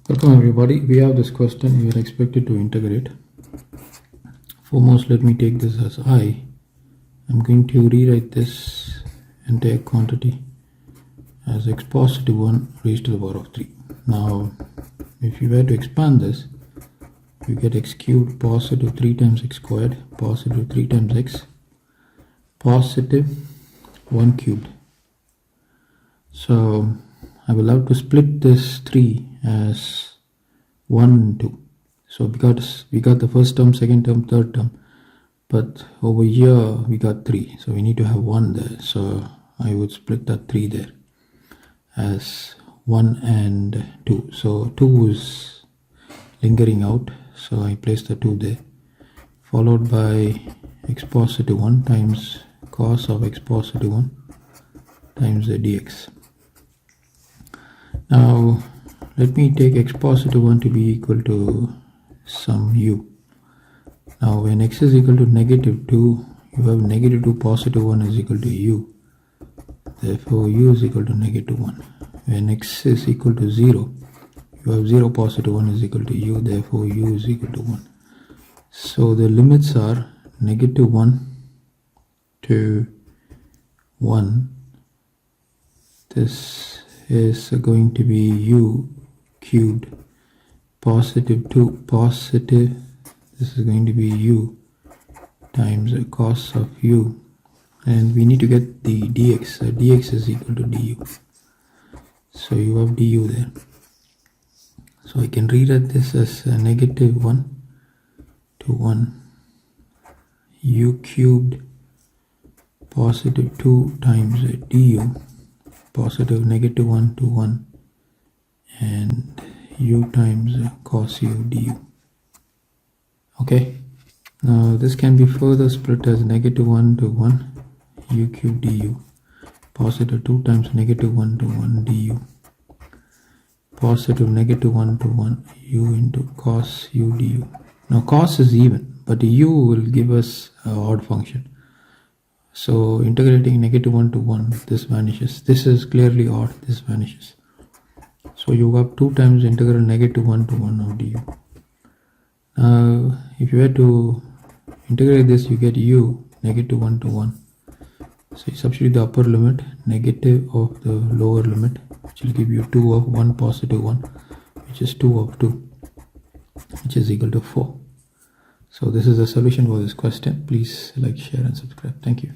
Welcome everybody. We have this question. We are expected to integrate. Foremost, let me take this as I. I'm going to rewrite this entire quantity as x positive 1 raised to the power of 3. Now, if you were to expand this, you get x cubed positive 3 times x squared positive 3 times x positive 1 cubed. So I will have to split this 3 as 1 and 2. So because we got the first term, second term, third term, but over here we got 3, so we need to have 1 there. So I would split that 3 there as 1 and 2. So 2 is lingering out, so I place the 2 there, followed by x positive 1 times cos of x positive 1 times the dx. Now let me take x positive 1 to be equal to some u. Now when x is equal to negative 2, you have negative 2 positive 1 is equal to u. Therefore u is equal to negative 1. When x is equal to 0, you have 0 positive 1 is equal to u. Therefore u is equal to 1. So the limits are negative 1 to 1. This is going to be u cubed positive 2 positive, this is going to be u times the cos of u, and we need to get the dx. So dx is equal to du, so you have du there. So I can rewrite this as a negative 1 to 1 u cubed positive 2 times du positive negative 1 to 1 and u times cos u du. Okay, now this can be further split as negative 1 to 1 u cubed du positive 2 times negative 1 to 1 du positive negative 1 to 1 u into cos u du. Now cos is even, but u will give us an odd function. So integrating negative 1 to 1, this vanishes. This is clearly odd, this vanishes. So you have 2 times integral negative 1 to 1 of du. Now if you were to integrate this, you get u negative 1 to 1. So you substitute the upper limit, negative of the lower limit, which will give you 2 of 1 positive 1, which is 2 of 2, which is equal to 4. So this is the solution for this question. Please like, share and subscribe. Thank you.